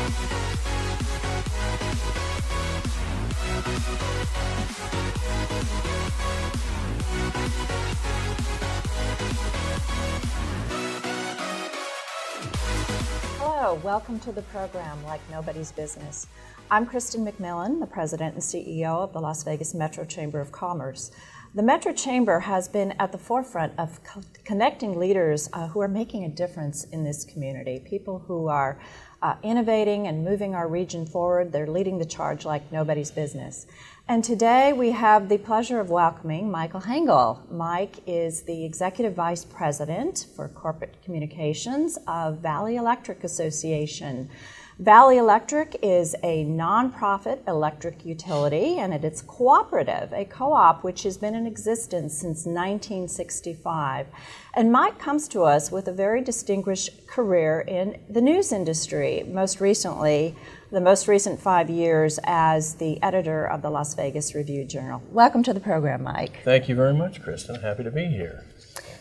Hello, welcome to the program Like Nobody's Business. I'm Kristin McMillan, the President and CEO of the Las Vegas Metro Chamber of Commerce. The Metro Chamber has been at the forefront of connecting leaders who are making a difference in this community, people who are innovating and moving our region forward. They're leading the charge like nobody's business. And today we have the pleasure of welcoming Michael Hengel. Mike is the Executive Vice President for Corporate Communications of Valley Electric Association. Valley Electric is a nonprofit electric utility, and it's cooperative, a co-op which has been in existence since 1965. And Mike comes to us with a very distinguished career in the news industry, most recently, the most recent 5 years as the editor of the Las Vegas Review-Journal. Welcome to the program, Mike. Thank you very much, Kristin. Happy to be here.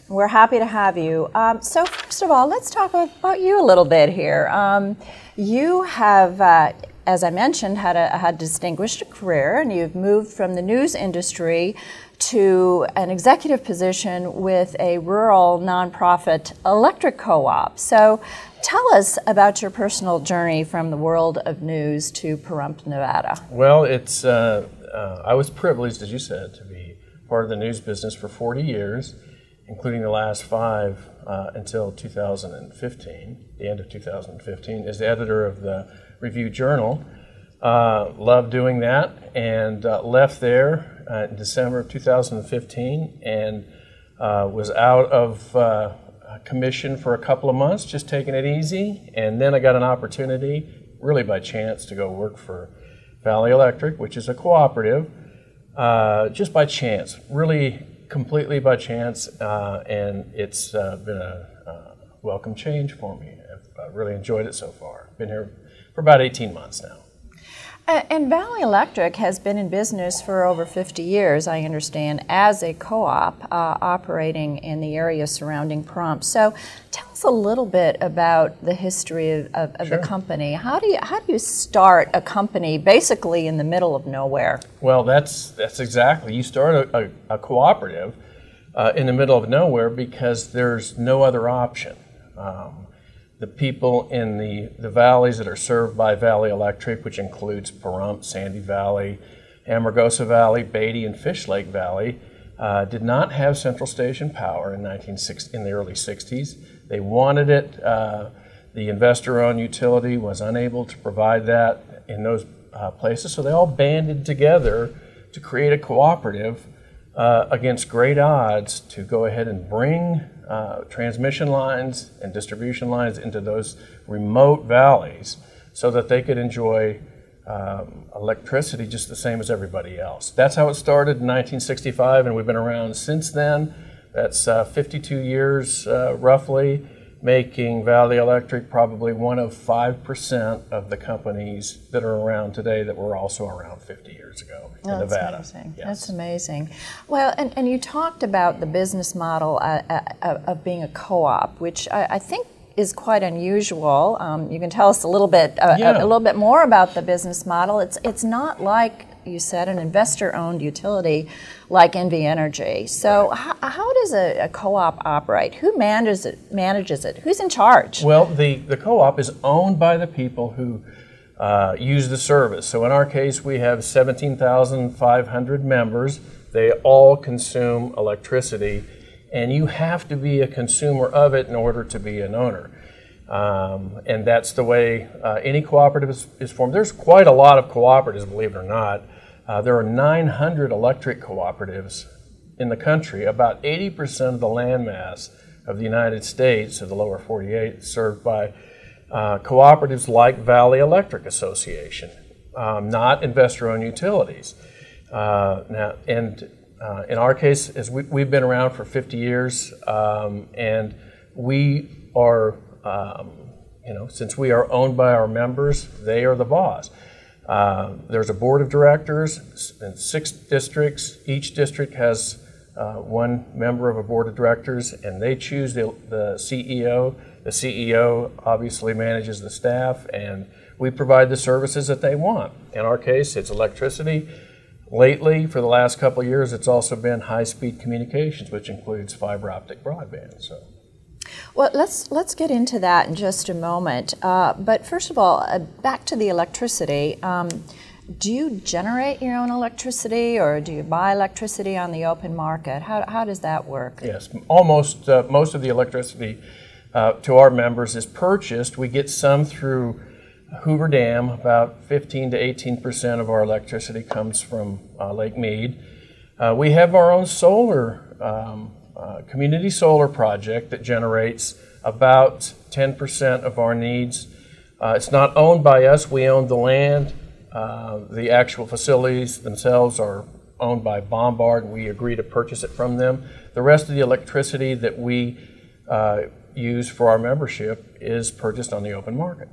We're happy to have you. So first of all, let's talk about you a little bit here. You have, as I mentioned, had a distinguished career, and you've moved from the news industry to an executive position with a rural nonprofit electric co-op. So tell us about your personal journey from the world of news to Pahrump, Nevada. Well, it's I was privileged, as you said, to be part of the news business for 40 years, including the last 5 until 2015, the end of 2015, as the editor of the Review-Journal. Loved doing that, and left there in December of 2015, and was out of commission for a couple of months, just taking it easy. And then I got an opportunity, really by chance, to go work for Valley Electric, which is a cooperative, just by chance, really completely by chance, and it's been a welcome change for me. I've really enjoyed it so far. Been here for about 18 months now. And Valley Electric has been in business for over 50 years, I understand, as a co-op operating in the area surrounding Pahrump. So tell us a little bit about the history of Sure. the company. How do you start a company basically in the middle of nowhere? Well, that's exactly. You start a cooperative in the middle of nowhere because there's no other option. The people in the valleys that are served by Valley Electric, which includes Pahrump, Sandy Valley, Amargosa Valley, Beatty, and Fish Lake Valley, did not have central station power in the early 60s. They wanted it. The investor-owned utility was unable to provide that in those places, so they all banded together to create a cooperative against great odds to go ahead and bring transmission lines and distribution lines into those remote valleys so that they could enjoy electricity just the same as everybody else. That's how it started in 1965, and we've been around since then. That's 52 years roughly, making Valley Electric probably one of 5% of the companies that are around today that were also around 50 years ago in Nevada. That's amazing. Yes. That's amazing. Well, and you talked about the business model of being a co-op, which I think is quite unusual. You can tell us a little bit more about the business model. It's not like you said an investor-owned utility like NV Energy. So how does a co-op operate? Who manages it? Who's in charge? Well, the co-op is owned by the people who use the service. So in our case, we have 17,500 members. They all consume electricity, and you have to be a consumer of it in order to be an owner. And that's the way any cooperative is formed. There's quite a lot of cooperatives, believe it or not. There are 900 electric cooperatives in the country. About 80% of the landmass of the United States, of the lower 48, is served by cooperatives like Valley Electric Association, not investor-owned utilities. In our case, as we've been around for 50 years, and we are, since we are owned by our members, they are the boss. There's a board of directors in 6 districts. Each district has one member of a board of directors, and they choose the CEO The CEO obviously manages the staff, and we provide the services that they want. In our case, it's electricity. Lately, for the last couple of years, it's also been high-speed communications, which includes fiber optic broadband. So, well, let's get into that in just a moment. But first of all, back to the electricity. Do you generate your own electricity, or do you buy electricity on the open market? How does that work? Yes, almost most of the electricity to our members is purchased. We get some through Hoover Dam. About 15 to 18% of our electricity comes from Lake Mead. We have our own solar, community solar project that generates about 10% of our needs. It's not owned by us. We own the land. The actual facilities themselves are owned by Bombard, and we agree to purchase it from them. The rest of the electricity that we use for our membership is purchased on the open market.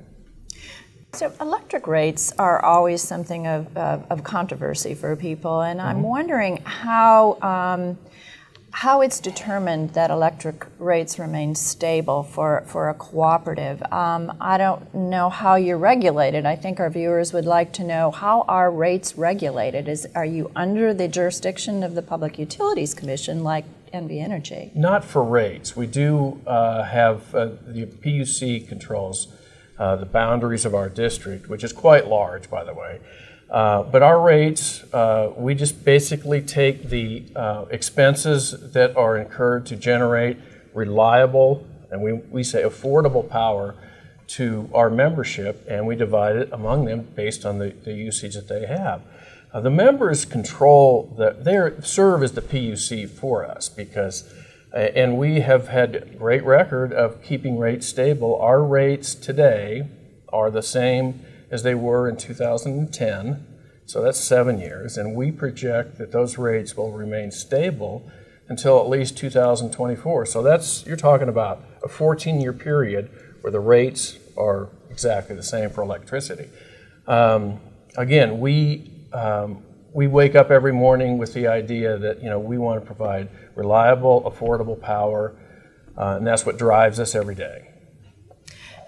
So electric rates are always something of controversy for people, and I'm wondering how it's determined that electric rates remain stable for a cooperative. I don't know how you're regulated. I think our viewers would like to know, how are rates regulated? Are you under the jurisdiction of the Public Utilities Commission like NV Energy? Not for rates. We do have the PUC controls the boundaries of our district, which is quite large, by the way. But our rates, we just basically take the expenses that are incurred to generate reliable, and we say affordable power to our membership, and we divide it among them based on the usage that they have. The members control, they serve as the PUC for us because, and we have had a great record of keeping rates stable. Our rates today are the same as they were in 2010, so that's 7 years, and we project that those rates will remain stable until at least 2024. So that's, you're talking about a 14-year period where the rates are exactly the same for electricity. Again, we wake up every morning with the idea that, we want to provide reliable, affordable power, and that's what drives us every day.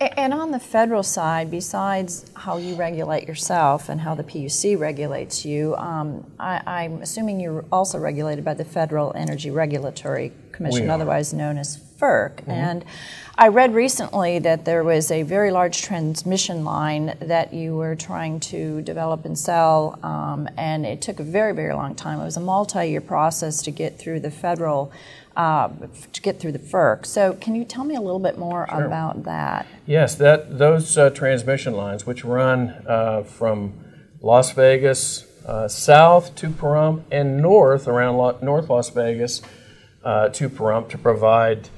And on the federal side, besides how you regulate yourself and how the PUC regulates you, I'm assuming you're also regulated by the Federal Energy Regulatory Commission, otherwise known as FERC. And I read recently that there was a very large transmission line that you were trying to develop and sell, and it took a very, very long time. It was a multi-year process to get through the federal, to get through the FERC. So can you tell me a little bit more about that? Yes, those transmission lines, which run from Las Vegas south to Pahrump and north around North Las Vegas to Pahrump, to provide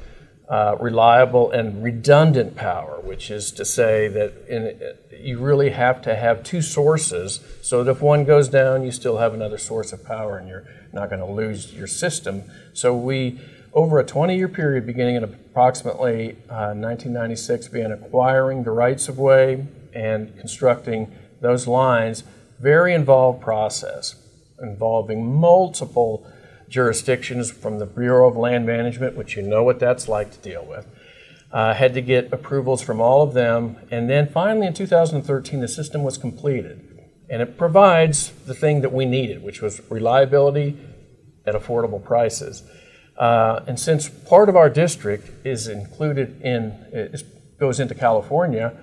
reliable and redundant power, which is to say that you really have to have two sources so that if one goes down, you still have another source of power and you're not going to lose your system. So we, over a 20-year period, beginning in approximately 1996, began acquiring the rights of way and constructing those lines. Very involved process involving multiple jurisdictions from the Bureau of Land Management, which you know what that's like to deal with. Had to get approvals from all of them, and then finally in 2013 the system was completed. And it provides the thing that we needed, which was reliability at affordable prices. And since part of our district is included goes into California,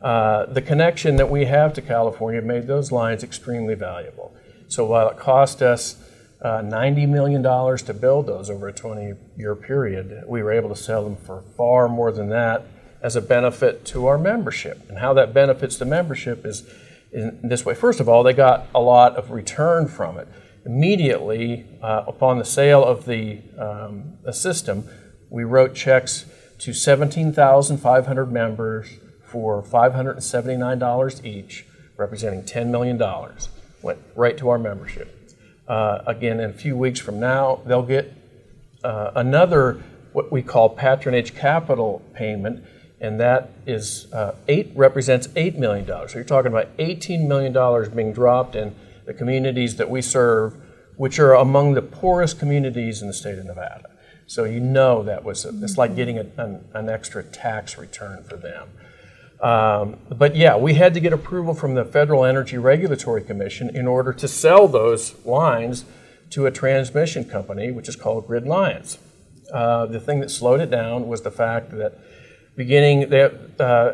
the connection that we have to California made those lines extremely valuable. So while it cost us $90 million to build those over a 20-year period, we were able to sell them for far more than that as a benefit to our membership. And how that benefits the membership is in this way. First of all, they got a lot of return from it. Immediately upon the sale of the system, we wrote checks to 17,500 members for $579 each, representing $10 million. Went right to our membership. Again, in a few weeks from now, they'll get another, what we call patronage capital payment, and that is represents $8 million. So you're talking about $18 million being dropped in the communities that we serve, which are among the poorest communities in the state of Nevada. So you know that was, it's like getting an extra tax return for them. But yeah, we had to get approval from the Federal Energy Regulatory Commission in order to sell those lines to a transmission company, which is called Grid Alliance. The thing that slowed it down was the fact that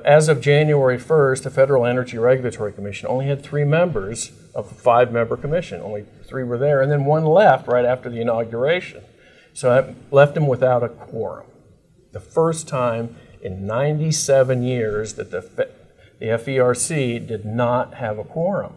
as of January 1st, the Federal Energy Regulatory Commission only had 3 members of a 5-member commission. Only 3 were there, and then 1 left right after the inauguration. So that left them without a quorum. The first time in 97 years that the FERC did not have a quorum.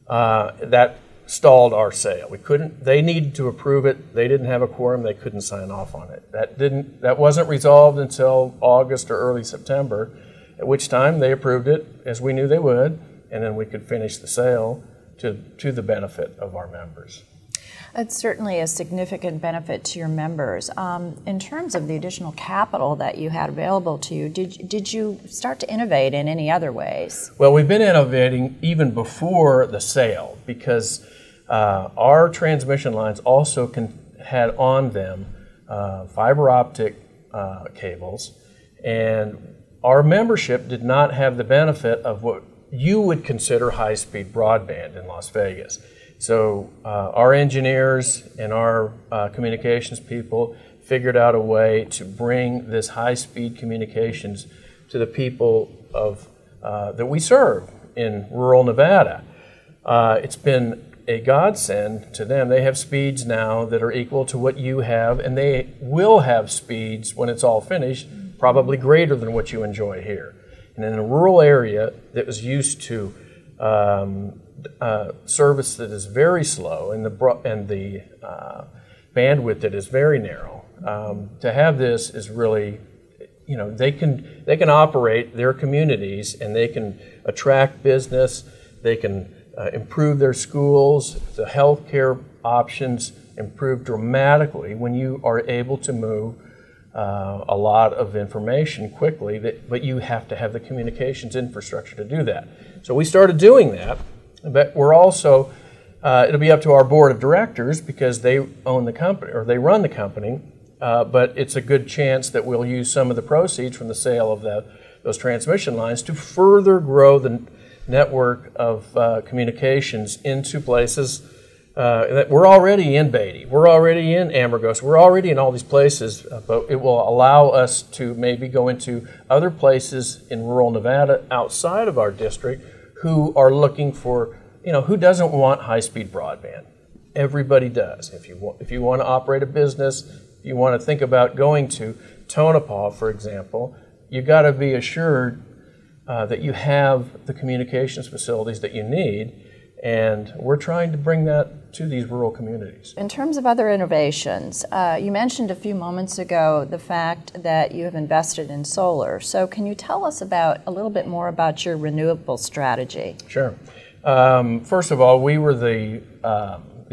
That stalled our sale. They needed to approve it. They didn't have a quorum. They couldn't sign off on it. That wasn't resolved until August or early September, at which time they approved it, as we knew they would, and then we could finish the sale to the benefit of our members. It's certainly a significant benefit to your members. In terms of the additional capital that you had available to you, did you start to innovate in any other ways? Well, we've been innovating even before the sale, because our transmission lines also had on them fiber optic cables, and our membership did not have the benefit of what you would consider high-speed broadband in Las Vegas. So our engineers and our communications people figured out a way to bring this high-speed communications to the people that we serve in rural Nevada. It's been a godsend to them. They have speeds now that are equal to what you have, and they will have speeds when it's all finished, probably greater than what you enjoy here. And in a rural area that was used to service that is very slow and the bandwidth that is very narrow, to have this is really, they can operate their communities, and they can attract business, they can improve their schools, the healthcare options improve dramatically when you are able to move a lot of information quickly, but you have to have the communications infrastructure to do that. So we started doing that, but we're also, it'll be up to our board of directors because they own the company, or they run the company, but it's a good chance that we'll use some of the proceeds from the sale of those transmission lines to further grow the network of communications into places that we're already in Beatty, we're already in Amargosa, we're already in all these places, but it will allow us to maybe go into other places in rural Nevada outside of our district who are looking for, who doesn't want high-speed broadband? Everybody does. If you want to operate a business, if you want to think about going to Tonopah, for example, you've got to be assured that you have the communications facilities that you need, and we're trying to bring that to these rural communities. In terms of other innovations, you mentioned a few moments ago the fact that you have invested in solar. So can you tell us a little bit more about your renewable strategy? Sure. First of all, we were the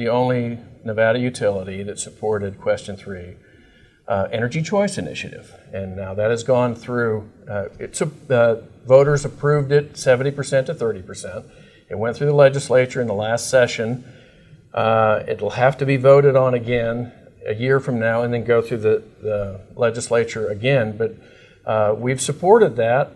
only Nevada utility that supported Question 3 Energy Choice Initiative. And now that has gone through, voters approved it 70% to 30%. It went through the legislature in the last session. It'll have to be voted on again a year from now and then go through the legislature again. But we've supported that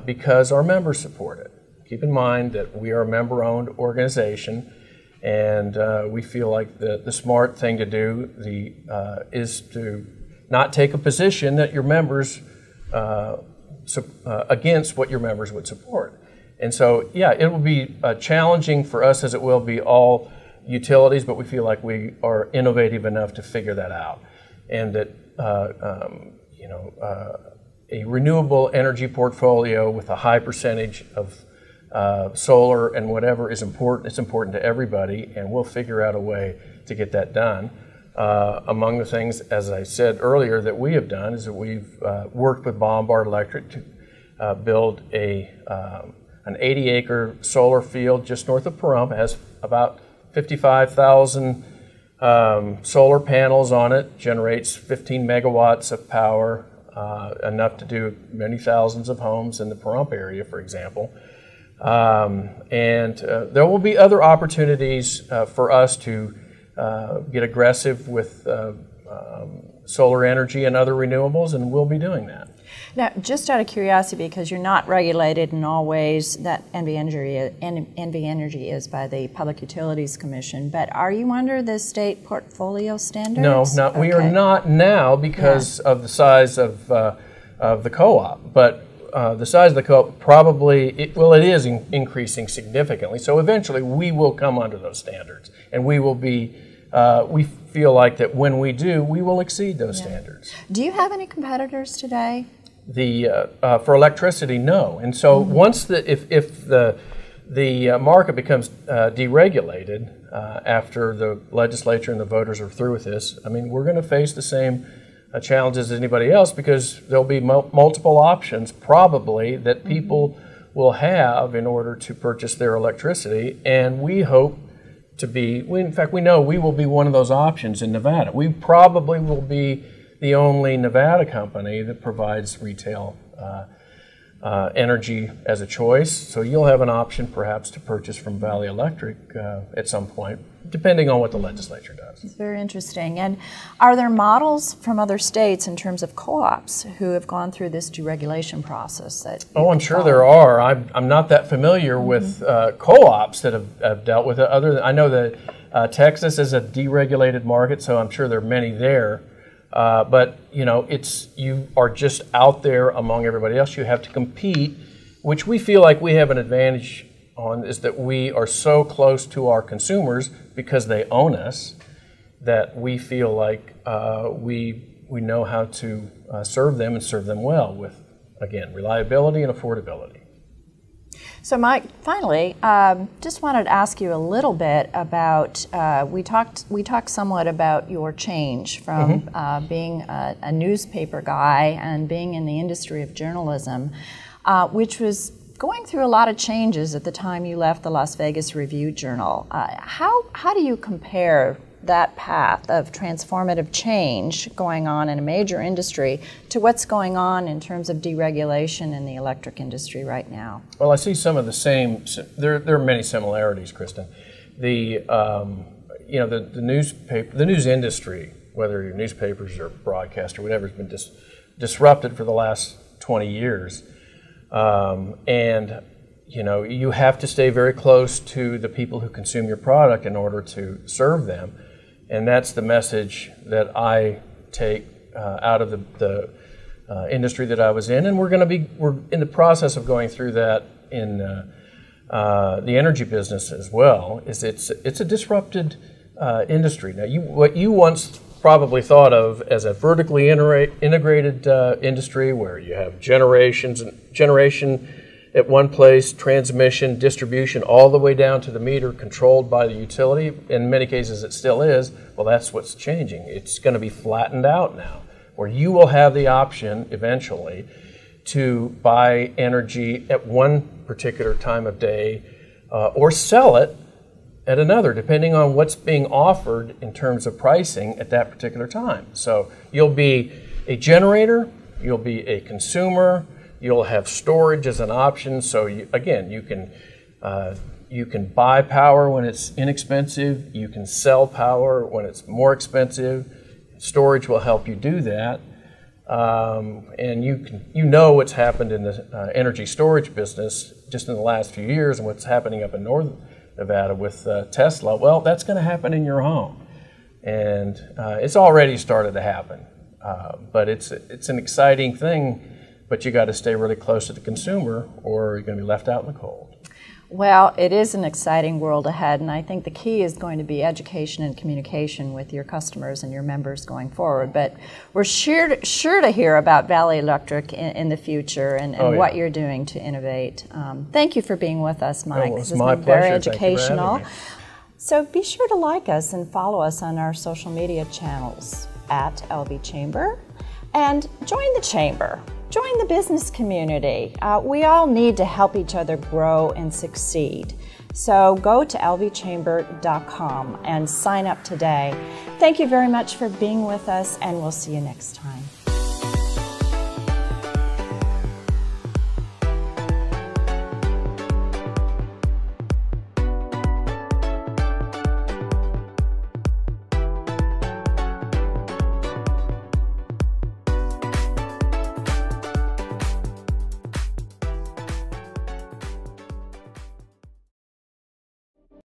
because our members support it. Keep in mind that we are a member-owned organization, and we feel like the smart thing to do is to not take a position that your members against what your members would support. And so, yeah, it will be challenging for us as it will be all utilities, but we feel like we are innovative enough to figure that out. And that, a renewable energy portfolio with a high percentage of solar and whatever is important. It's important to everybody, and we'll figure out a way to get that done. Among the things, as I said earlier, that we have done is that we've worked with Bombard Electric to build an 80-acre solar field just north of Pahrump. It has about 55,000 solar panels on it, generates 15 megawatts of power, enough to do many thousands of homes in the Pahrump area, for example. And there will be other opportunities for us to get aggressive with solar energy and other renewables, and we'll be doing that. Now, just out of curiosity, because you're not regulated in all ways that NV Energy is by the Public Utilities Commission, but are you under the state portfolio standards? No, we are not now because of the size of the co-op, but the size of the co-op probably, it is increasing significantly, so eventually we will come under those standards, and we will be, we feel like that when we do, we will exceed those standards. Do you have any competitors today? For electricity, no. And so once if the market becomes deregulated after the legislature and the voters are through with this, I mean, we're going to face the same challenges as anybody else, because there'll be multiple options probably that people will have in order to purchase their electricity, and we hope to be, in fact we know we will be one of those options in Nevada. We probably will be the only Nevada company that provides retail energy as a choice. So you'll have an option perhaps to purchase from Valley Electric at some point, depending on what the legislature does. It's very interesting. And are there models from other states in terms of co-ops who have gone through this deregulation process? I'm sure there are. I'm not that familiar with co-ops that have dealt with it. Other than, I know that Texas is a deregulated market, so I'm sure there are many there. But you know, you are just out there among everybody else. You have to compete, which we feel like we have an advantage on, is that we are so close to our consumers because they own us, that we feel like we know how to serve them and serve them well with, again, reliability and affordability. So Mike, finally, just wanted to ask you a little bit about, we talked somewhat about your change from being a newspaper guy and being in the industry of journalism, which was going through a lot of changes at the time you left the Las Vegas Review-Journal. How do you compare that path of transformative change going on in a major industry to what's going on in terms of deregulation in the electric industry right now? Well, I see some of the same. There are many similarities, Kristin. The the news industry, whether your newspapers or broadcast or whatever, has been disrupted for the last 20 years, and you have to stay very close to the people who consume your product in order to serve them. And that's the message that I take out of the industry that I was in, and we're in the process of going through that in the energy business as well. It's a disrupted industry now. What you once probably thought of as a vertically integrated industry, where you have generation at one place, transmission, distribution, all the way down to the meter controlled by the utility. In many cases it still is. Well, that's what's changing. It's going to be flattened out now, where you will have the option eventually to buy energy at one particular time of day or sell it at another, depending on what's being offered in terms of pricing at that particular time. So you'll be a generator, you'll be a consumer, you'll have storage as an option. So you can buy power when it's inexpensive. You can sell power when it's more expensive. Storage will help you do that. And you know what's happened in the energy storage business just in the last few years, and what's happening up in North Nevada with Tesla. Well, that's going to happen in your home, and it's already started to happen. But it's an exciting thing. But you got to stay really close to the consumer, or you're going to be left out in the cold. Well, it is an exciting world ahead, and I think the key is going to be education and communication with your customers and your members going forward. But we're sure to hear about Valley Electric in the future and what you're doing to innovate. Thank you for being with us, Mike. Well, it's my pleasure. Very educational. Thank you for having me. So be sure to like us and follow us on our social media channels at LV Chamber, and join the Chamber. Join the business community. We all need to help each other grow and succeed. So go to lvchamber.com and sign up today. Thank you very much for being with us, and we'll see you next time.